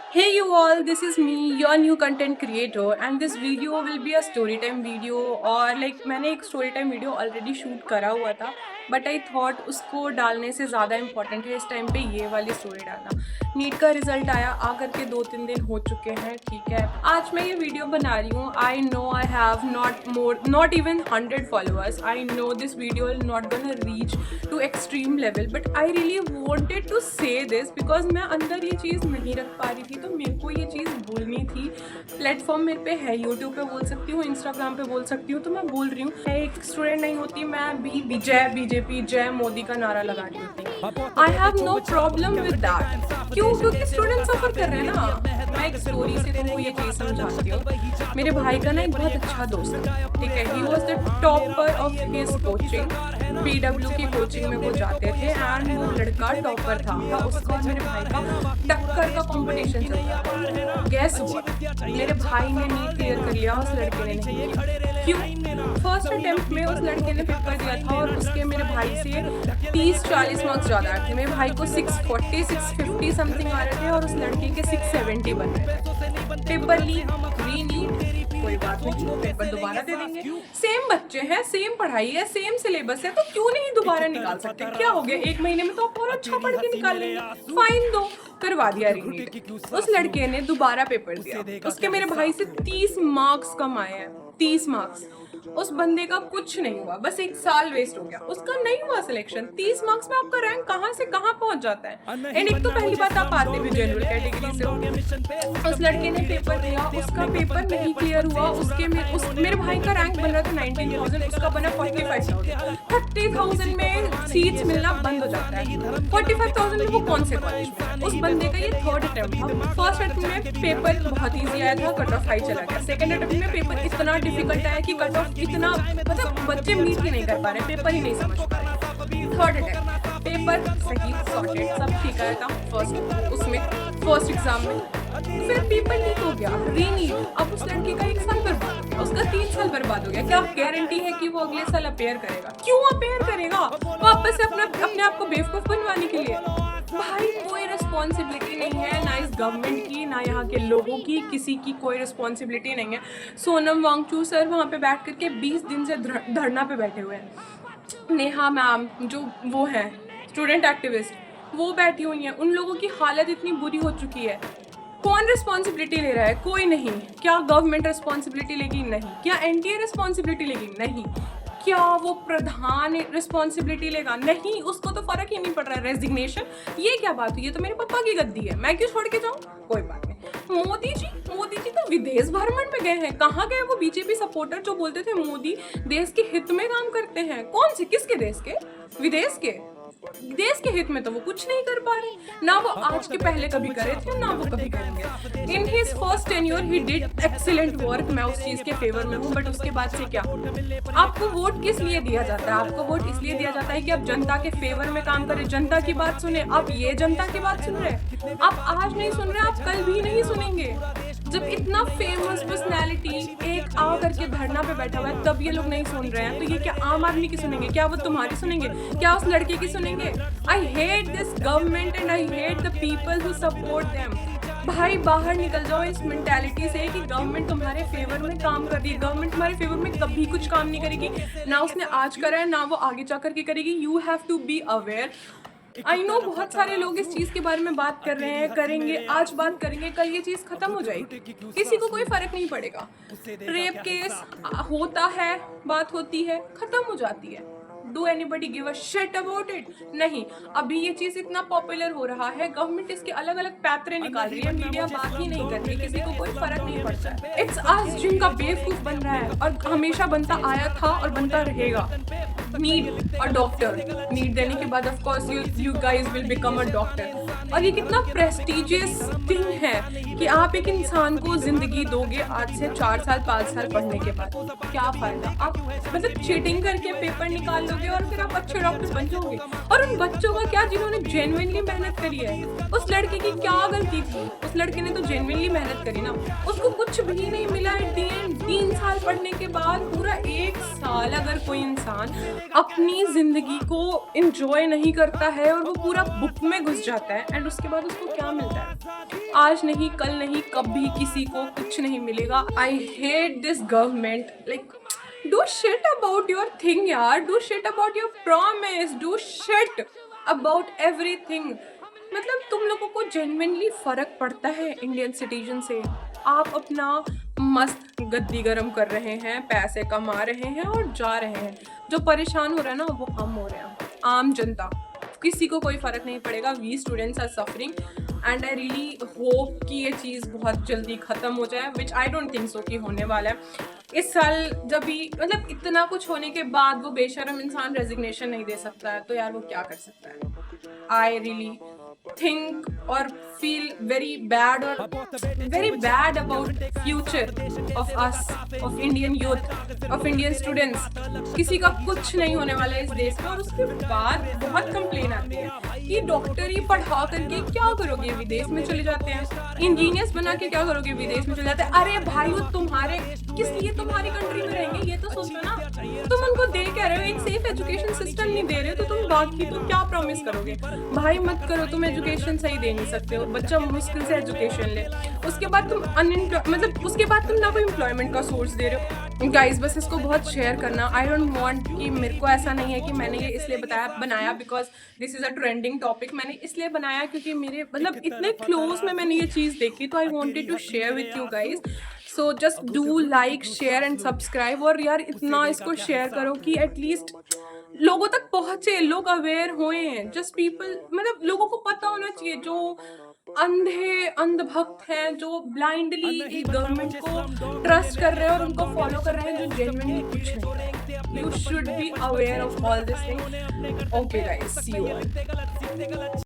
Hey you all, this is me, your new content creator and this video will be a story time video और मैंने एक story time video already shoot करा हुआ था but I thought उसको डालने से ज़्यादा important है इस टाइम पे ये वाली story डालना। नीट का रिजल्ट आया आकर के 2-3 दिन हो चुके हैं, ठीक है। आज मैं ये वीडियो बना रही हूँ। I know I have not even 100 followers. I know this video will not gonna reach to extreme level but I really wanted to say this because मैं अंदर ये चीज़ नहीं रख पा रही थी, तो मेरे को ये चीज़ बोलनी थी। प्लेटफॉर्म मेरे पे है, यूट्यूब पे बोल सकती हूँ, इंस्टाग्राम पे बोल सकती हूँ, तो मैं बोल रही हूँ। मैं एक स्टूडेंट नहीं होती, मैं भी जय बीजेपी जय मोदी का नारा लगा रही होती। I have no problem with that. क्यों? क्योंकि स्टूडेंट सफर कर रहे हैं ना। मैं एक स्टोरी से तुमको ये चीज़ समझाती हूँ। मेरे भाई का ना एक बहुत अच्छा दोस्त है, ठीक है। He was the topper of his coaching, PW की कोचिंग में वो जाते थे एंड वो लड़का टॉपर था। उसका और मेरे भाई का टक्कर का कंपटीशन चल रहा था। गैस व्हाट, मेरे भाई ने नीट क्लियर कर लिया, उस लड़के ने नहीं किया। क्यों? फर्स्ट अटेम्प्ट में उस लड़के ने पेपर दिया था और उसके मेरे भाई से 30-40 मार्क्स ज़्यादा आए थे। मेरे भाई को 640 650 समथिंग आ रहे थे और उस लड़के के 670 बन रहे थे। पेपर लीक, रीनीट, कोई बात नहीं, पेपर दोबारा दे देंगे। सेम बच्चे हैं, सेम पढ़ाई है, सेम सिलेबस है, तो क्यों नहीं दोबारा निकाल सकते? क्या हो गया, 1 महीने में तो और अच्छा पढ़ के निकाल लेंगे। फाइन दो, करवा दिया रीनीट। उस लड़के ने दोबारा पेपर दिया, उसके मेरे भाई से 30 मार्क्स कम आए हैं, 30 मार्क्स। उस बंदे का कुछ नहीं हुआ, बस 1 साल वेस्ट हो गया, उसका नहीं हुआ सिलेक्शन। 30 मार्क्स में आपका रैंक कहाँ से कहाँ पहुंच जाता है। एंड एक तो पहली बात, आप आते भी जनरल कैटेगरी से हो। उस लड़के ने पेपर दिया, उसका पेपर नहीं क्लियर हुआ। मेरे भाई का रैंक बन रहा था 19,000, उसका बना 45,000। 30,000 में सीट्स मिलना बंद हो जाता है। 45,000 में वो कौन से कॉलेज में? उस बंदे का ये 3rd अटेम्प्ट था। फर्स्ट अटेम्प्ट में पेपर बहुत ईजी आया था, कट ऑफ हाई चला गया। सेकंड अटेम्प्ट में पेपर इतना डिफिकल्ट आया कि कट ऑफ इतना, मतलब बच्चे मीट ही नहीं कर पा रहे, पेपर ही नहीं समझ पा रहे। 3rd अटेम्प्ट पेपर सही, सॉर्टेड, सब ठीक आया था फर्स्ट एग्जाम में। फिर पेपर लीक हो गया, रीनीट। अब उस लड़के का 1 साल बर्बाद हो गया, उसका 3 साल बर्बाद हो गया। क्या गारंटी है कि वो अगले साल अपेयर करेगा? क्यों अपेयर करेगा? वापस से अपने आप को बेवकूफ बनवाने के लिए। भाई कोई रिस्पॉन्सिबिलिटी नहीं है, ना इस गवर्नमेंट की, ना यहाँ के लोगों की, किसी की कोई रिस्पॉन्सिबिलिटी नहीं है। सोनम वांगचू सर वहाँ पे बैठ करके 20 दिन से धरना पे बैठे हुए हैं। नेहा मैम जो वो है स्टूडेंट एक्टिविस्ट, वो बैठी हुई हैं। उन लोगों की हालत इतनी बुरी हो चुकी है। कौन रिस्पॉन्सिबिलिटी ले रहा है? कोई नहीं। क्या गवर्नमेंट रिस्पॉन्सिबिलिटी लेगी? नहीं। क्या NTA रिस्पॉन्सिबिलिटी लेगी? नहीं। क्या वो प्रधान रिस्पॉन्सिबिलिटी लेगा? नहीं। उसको तो फर्क ही नहीं पड़ रहा है। रेजिग्नेशन, ये क्या बात हुई? ये तो मेरे पापा की गद्दी है, मैं क्यों छोड़ के जाऊँ? कोई बात नहीं। मोदी जी तो विदेश भ्रमण में गए हैं। कहाँ गए वो बीजेपी सपोर्टर जो बोलते थे मोदी देश के हित में काम करते हैं? कौन से, किसके देश के? विदेश के देश के हित में तो वो कुछ नहीं कर पा रहे। ना वो आज के पहले कभी करे थे, ना वो कभी करेंगे। In his first tenure he did excellent work, मैं उस चीज के फेवर में हूँ। बट उसके बाद से क्या? आपको वोट किस लिए दिया जाता है? आपको वोट इसलिए दिया जाता है कि आप जनता के फेवर में काम करें, जनता की बात सुने। आप ये जनता की बात सुन रहे हैं, आप आज नहीं सुन रहे, आप कल भी नहीं सुनेंगे। जब इतना फेमस पर्सनैलिटी एक आ करके धरना पे बैठा हुआ है, तब ये लोग नहीं सुन रहे हैं, तो ये क्या आम आदमी की सुनेंगे? क्या वो तुम्हारी सुनेंगे? क्या उस लड़के की सुनेंगे? आई hate this government and I hate the people who support them. भाई बाहर निकल जाओ इस मेंटालिटी से कि गवर्नमेंट तुम्हारे फेवर में काम कर रही है। गवर्नमेंट तुम्हारे फेवर में कभी कुछ काम नहीं करेगी, ना उसने आज करा है, ना वो आगे जाकर के करेगी। You have to be aware. I know बहुत सारे लोग इस चीज़ के बारे में बात कर रहे हैं, करेंगे, आज बात करेंगे, कल ये चीज़ खत्म हो जाएगी, किसी को कोई फर्क नहीं पड़ेगा। रेप केस होता है, बात होती है, खत्म हो जाती है। Do anybody give a shit about it? नहीं। अभी ये चीज़ इतना पॉपुलर हो रहा है, गवर्नमेंट इसके अलग अलग पैतरे निकाल रही है, मीडिया बात ही नहीं कर रही, किसी को कोई फर्क नहीं पड़ता है। इट्स अस जिनका बेवकूफ बन रहा है और हमेशा बनता आया था और बनता रहेगा। नीट और डॉक्टर, नीट देने के बाद of course you guys will become a doctor. और ये कितना प्रेस्टिजियस थिंग है कि आप एक इंसान को जिंदगी दोगे आज से 4 साल 5 साल पढ़ने के बाद। क्या फायदा? आप मतलब चीटिंग करके पेपर निकाल लोगे और फिर आप अच्छे डॉक्टर बन जाओगे। और उन बच्चों का क्या जिन्होंने जेन्युइनली मेहनत करी है? उस लड़के की क्या गलती थी? उस लड़के ने तो जेन्युइनली मेहनत करी ना, उसको कुछ भी नहीं मिला एट द एंड। 3 साल पढ़ने के बाद पूरा 1 साल अगर कोई इंसान अपनी जिंदगी को एंजॉय नहीं करता है और वो पूरा बुक में घुस जाता है एंड उसके बाद उसको क्या मिलता है? आज नहीं, कल नहीं, कभी किसी को कुछ नहीं मिलेगा। I hate this government. Like, do shit about your thing यार, do shit about your promise, do shit about everything. मतलब तुम लोगों को जेन्युइनली फर्क पड़ता है इंडियन सिटीजन से? आप अपना मस्त गद्दी गरम कर रहे हैं, पैसे कमा रहे हैं और जा रहे हैं। जो परेशान हो रहा है ना, वो हम हो रहे हैं, आम जनता। किसी को कोई फर्क नहीं पड़ेगा। We students are suffering and I really hope कि ये चीज़ बहुत जल्दी ख़त्म हो जाए, विच आई डोंट थिंक सो कि होने वाला है। इस साल जब भी मतलब इतना कुछ होने के बाद वो बेशरम इंसान रेजिग्नेशन नहीं दे सकता है, तो यार वो क्या कर सकता है? I really think or feel very bad about future of us, of Indian youth, of Indian students। किसी का कुछ नहीं होने वाला है इस देश में। और उसके बाद बहुत कंप्लेन आती है कि डॉक्टर ही पढ़ा करके क्या करोगे, विदेश में चले जाते हैं, इंजीनियर्स बना के क्या करोगे, विदेश में चले जाते हैं। अरे भाई, वो तुम्हारे किस लिए तुम्हारी कंट्री में रहेंगे, ये तो सोचो ना। तुम उनको दे कह रहे हो, एक सेफ एजुकेशन सिस्टम नहीं दे रहे हो, तो तुम बाकी तो क्या प्रॉमिस करोगे? भाई मत करो, तुम एजुकेशन सही दे नहीं सकते हो, बच्चा मुश्किल से एजुकेशन ले, उसके बाद तुम मतलब उसके बाद तुम ना कोई एम्प्लॉयमेंट का सोर्स दे रहे हो। गाइस, बस इसको बहुत शेयर करना। आई डोंट वांट कि मेरे को ऐसा नहीं है कि मैंने ये इसलिए बनाया because this is a trending topic. मैंने इसलिए बनाया क्योंकि मेरे मतलब इतने क्लोज में मैंने ये चीज़ देखी, तो I wanted to share with you guys. So just do like, share and subscribe. और यार इतना इसको शेयर करो कि एटलीस्ट लोगों तक पहुंचे, लोग अवेयर हुए। जस्ट पीपल, मतलब लोगों को पता होना चाहिए, जो अंधभक्त हैं, जो ब्लाइंडली एक गवर्नमेंट को ट्रस्ट कर रहे हैं और उनको फॉलो कर रहे हैं, जो जेन्युइनली कुछ नहीं। You should be aware of all this thing. Okay guys, see you.